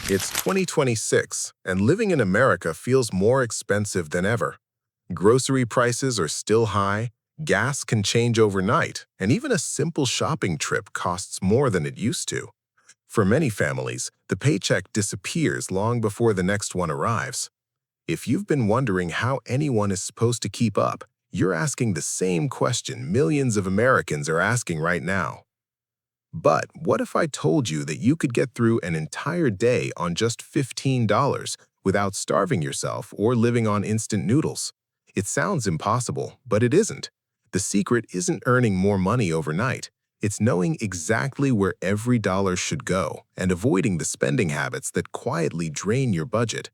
It's 2026, and living in America feels more expensive than ever. Grocery prices are still high, gas can change overnight, and even a simple shopping trip costs more than it used to. For many families, the paycheck disappears long before the next one arrives. If you've been wondering how anyone is supposed to keep up, you're asking the same question millions of Americans are asking right now. But what if I told you that you could get through an entire day on just $15 without starving yourself or living on instant noodles? It sounds impossible, but it isn't. The secret isn't earning more money overnight. It's knowing exactly where every dollar should go and avoiding the spending habits that quietly drain your budget.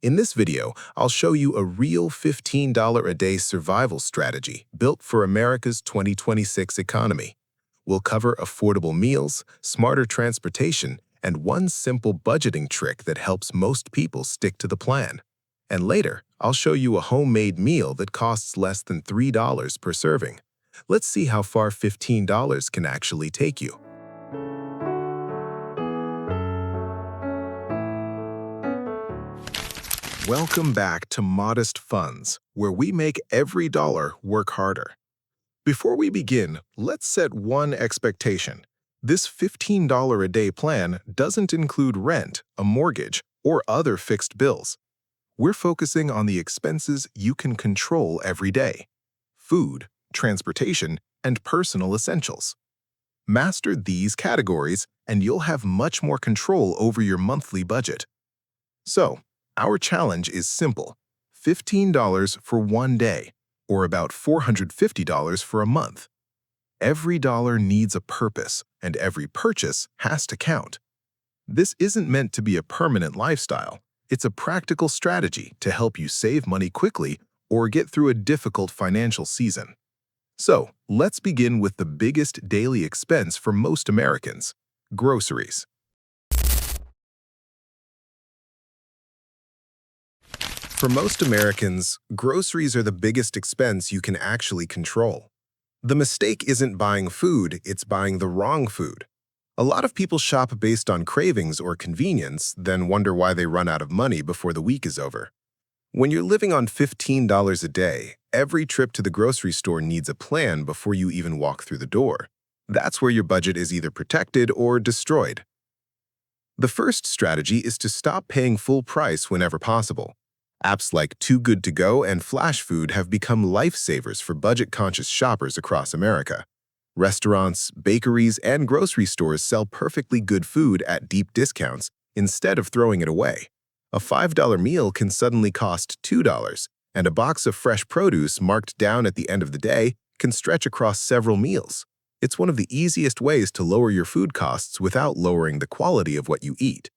In this video, I'll show you a real $15 a day survival strategy built for America's 2026 economy. We'll cover affordable meals, smarter transportation, and one simple budgeting trick that helps most people stick to the plan. And later, I'll show you a homemade meal that costs less than $3 per serving. Let's see how far $15 can actually take you. Welcome back to Modest Funds, where we make every dollar work harder. Before we begin, let's set one expectation. This $15 a day plan doesn't include rent, a mortgage, or other fixed bills. We're focusing on the expenses you can control every day: food, transportation, and personal essentials. Master these categories, and you'll have much more control over your monthly budget. So, our challenge is simple: $15 for one day, or about $450 for a month. Every dollar needs a purpose, and every purchase has to count. This isn't meant to be a permanent lifestyle. It's a practical strategy to help you save money quickly or get through a difficult financial season. So, let's begin with the biggest daily expense for most Americans: groceries. For most Americans, groceries are the biggest expense you can actually control. The mistake isn't buying food, it's buying the wrong food. A lot of people shop based on cravings or convenience, then wonder why they run out of money before the week is over. When you're living on $15 a day, every trip to the grocery store needs a plan before you even walk through the door. That's where your budget is either protected or destroyed. The first strategy is to stop paying full price whenever possible. Apps like Too Good To Go and Flash Food have become lifesavers for budget-conscious shoppers across America. Restaurants, bakeries, and grocery stores sell perfectly good food at deep discounts instead of throwing it away. A $5 meal can suddenly cost $2, and a box of fresh produce marked down at the end of the day can stretch across several meals. It's one of the easiest ways to lower your food costs without lowering the quality of what you eat.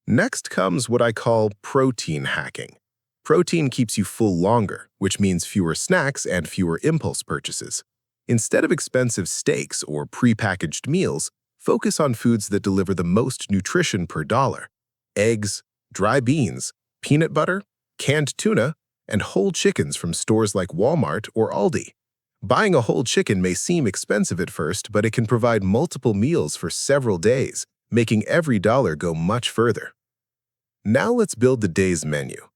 Next comes what I call protein hacking. Protein keeps you full longer, which means fewer snacks and fewer impulse purchases. Instead of expensive steaks or prepackaged meals, focus on foods that deliver the most nutrition per dollar: eggs, dry beans, peanut butter, canned tuna, and whole chickens from stores like Walmart or Aldi. Buying a whole chicken may seem expensive at first, but it can provide multiple meals for several days, making every dollar go much further. Now let's build the day's menu.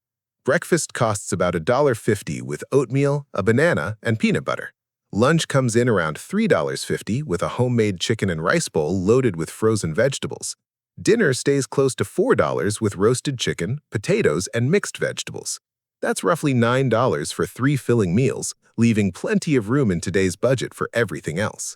Breakfast costs about $1.50 with oatmeal, a banana, and peanut butter. Lunch comes in around $3.50 with a homemade chicken and rice bowl loaded with frozen vegetables. Dinner stays close to $4 with roasted chicken, potatoes, and mixed vegetables. That's roughly $9 for 3 filling meals, leaving plenty of room in today's budget for everything else.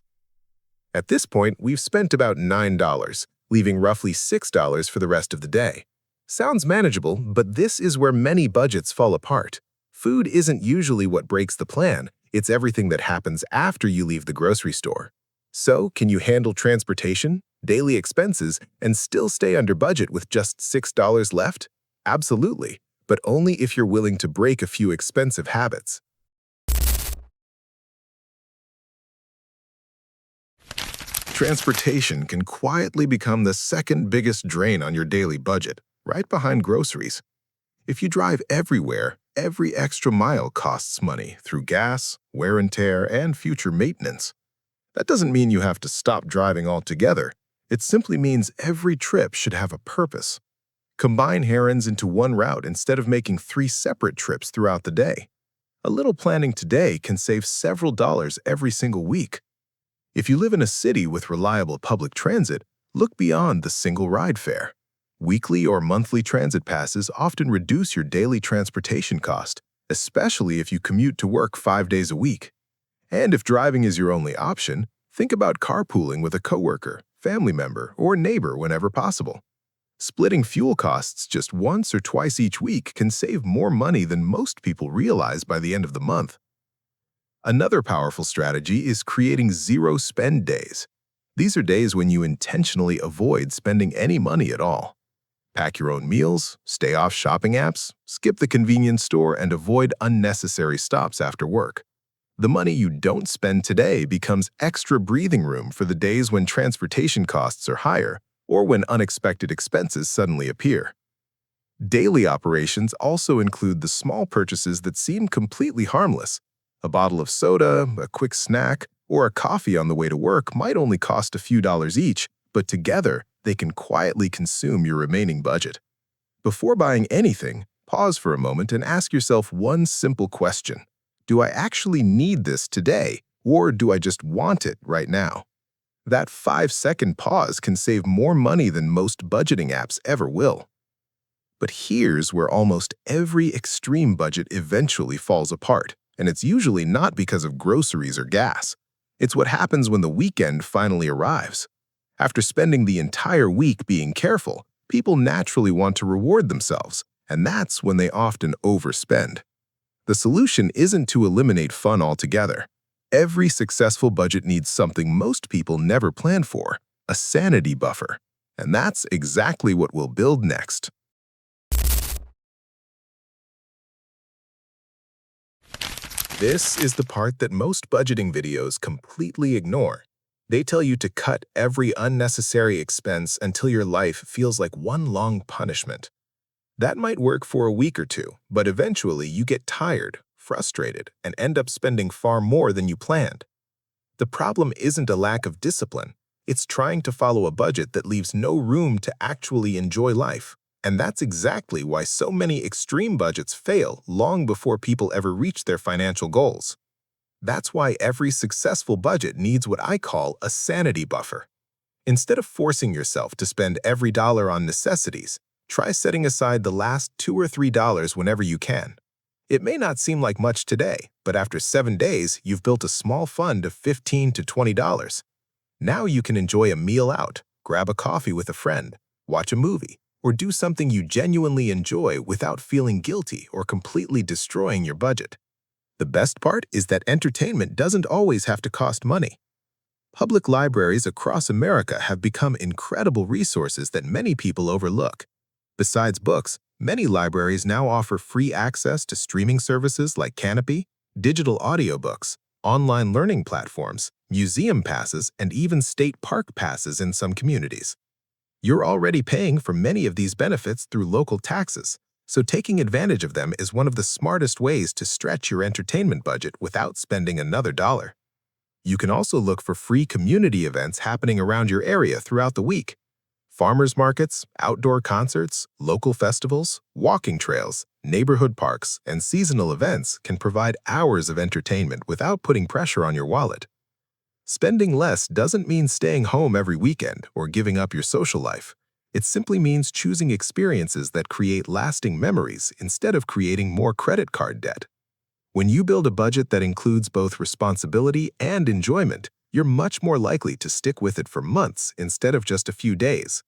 At this point, we've spent about $9, leaving roughly $6 for the rest of the day. Sounds manageable, but this is where many budgets fall apart. Food isn't usually what breaks the plan, it's everything that happens after you leave the grocery store. So, can you handle transportation, daily expenses, and still stay under budget with just $6 left? Absolutely, but only if you're willing to break a few expensive habits. Transportation can quietly become the second biggest drain on your daily budget, right behind groceries. If you drive everywhere, every extra mile costs money through gas, wear and tear, and future maintenance. That doesn't mean you have to stop driving altogether. It simply means every trip should have a purpose. Combine errands into one route instead of making 3 separate trips throughout the day. A little planning today can save several dollars every single week. If you live in a city with reliable public transit, look beyond the single ride fare. Weekly or monthly transit passes often reduce your daily transportation cost, especially if you commute to work 5 days a week. And if driving is your only option, think about carpooling with a coworker, family member, or neighbor whenever possible. Splitting fuel costs just once or twice each week can save more money than most people realize by the end of the month. Another powerful strategy is creating zero-spend days. These are days when you intentionally avoid spending any money at all. Pack your own meals, stay off shopping apps, skip the convenience store, and avoid unnecessary stops after work. The money you don't spend today becomes extra breathing room for the days when transportation costs are higher or when unexpected expenses suddenly appear. Daily operations also include the small purchases that seem completely harmless. A bottle of soda, a quick snack, or a coffee on the way to work might only cost a few dollars each, but together they can quietly consume your remaining budget. Before buying anything, pause for a moment and ask yourself one simple question. Do I actually need this today, or do I just want it right now? That 5-second pause can save more money than most budgeting apps ever will. But here's where almost every extreme budget eventually falls apart, and it's usually not because of groceries or gas. It's what happens when the weekend finally arrives. After spending the entire week being careful, people naturally want to reward themselves, and that's when they often overspend. The solution isn't to eliminate fun altogether. Every successful budget needs something most people never plan for, a sanity buffer. And that's exactly what we'll build next. This is the part that most budgeting videos completely ignore. They tell you to cut every unnecessary expense until your life feels like one long punishment. That might work for a week or two, but eventually you get tired, frustrated, and end up spending far more than you planned. The problem isn't a lack of discipline. It's trying to follow a budget that leaves no room to actually enjoy life. And that's exactly why so many extreme budgets fail long before people ever reach their financial goals. That's why every successful budget needs what I call a sanity buffer. Instead of forcing yourself to spend every dollar on necessities, try setting aside the last $2 or $3 whenever you can. It may not seem like much today, but after 7 days, you've built a small fund of $15 to $20. Now you can enjoy a meal out, grab a coffee with a friend, watch a movie, or do something you genuinely enjoy without feeling guilty or completely destroying your budget. The best part is that entertainment doesn't always have to cost money. Public libraries across America have become incredible resources that many people overlook. Besides books, many libraries now offer free access to streaming services like Canopy, digital audiobooks, online learning platforms, museum passes, and even state park passes in some communities. You're already paying for many of these benefits through local taxes, so taking advantage of them is one of the smartest ways to stretch your entertainment budget without spending another dollar. You can also look for free community events happening around your area throughout the week. Farmers markets, outdoor concerts, local festivals, walking trails, neighborhood parks, and seasonal events can provide hours of entertainment without putting pressure on your wallet. Spending less doesn't mean staying home every weekend or giving up your social life. It simply means choosing experiences that create lasting memories instead of creating more credit card debt. When you build a budget that includes both responsibility and enjoyment, you're much more likely to stick with it for months instead of just a few days.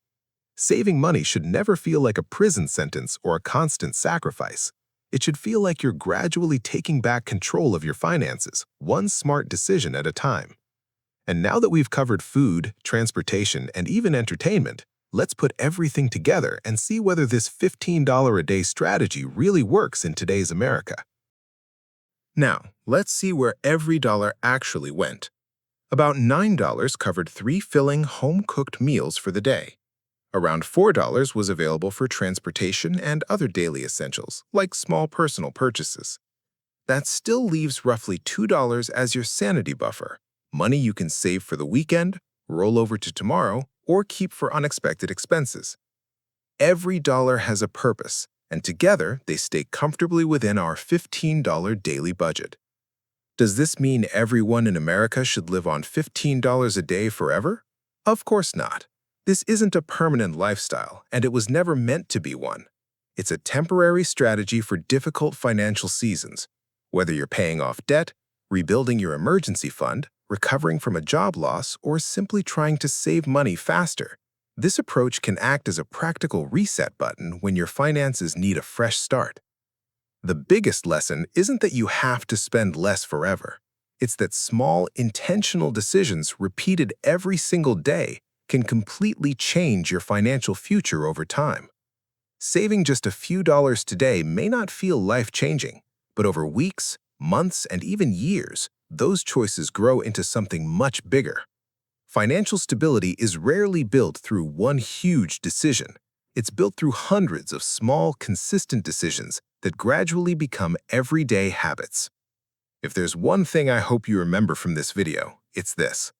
Saving money should never feel like a prison sentence or a constant sacrifice. It should feel like you're gradually taking back control of your finances, one smart decision at a time. And now that we've covered food, transportation, and even entertainment, let's put everything together and see whether this $15 a day strategy really works in today's America. Now, let's see where every dollar actually went. About $9 covered 3 filling home-cooked meals for the day. Around $4 was available for transportation and other daily essentials, like small personal purchases. That still leaves roughly $2 as your sanity buffer, money you can save for the weekend, roll over to tomorrow, or keep for unexpected expenses. Every dollar has a purpose, and together they stay comfortably within our $15 daily budget. Does this mean everyone in America should live on $15 a day forever? Of course not. This isn't a permanent lifestyle, and it was never meant to be one. It's a temporary strategy for difficult financial seasons, whether you're paying off debt, rebuilding your emergency fund, recovering from a job loss, or simply trying to save money faster. This approach can act as a practical reset button when your finances need a fresh start. The biggest lesson isn't that you have to spend less forever. It's that small, intentional decisions repeated every single day can completely change your financial future over time. Saving just a few dollars today may not feel life-changing, but over weeks, months, and even years, those choices grow into something much bigger. Financial stability is rarely built through one huge decision. It's built through hundreds of small, consistent decisions that gradually become everyday habits. If there's one thing I hope you remember from this video, it's this.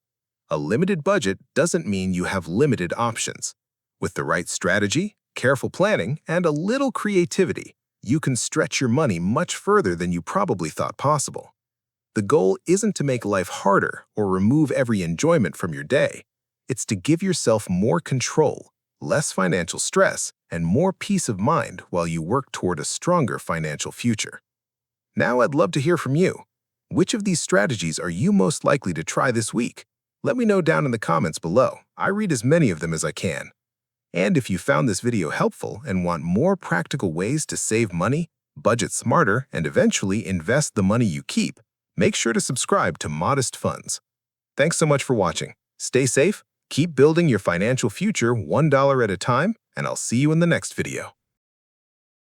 A limited budget doesn't mean you have limited options. With the right strategy, careful planning, and a little creativity, you can stretch your money much further than you probably thought possible. The goal isn't to make life harder or remove every enjoyment from your day. It's to give yourself more control, less financial stress, and more peace of mind while you work toward a stronger financial future. Now I'd love to hear from you. Which of these strategies are you most likely to try this week? Let me know down in the comments below. I read as many of them as I can. And if you found this video helpful and want more practical ways to save money, budget smarter, and eventually invest the money you keep, make sure to subscribe to Modest Funds. Thanks so much for watching. Stay safe, keep building your financial future $1 at a time, and I'll see you in the next video.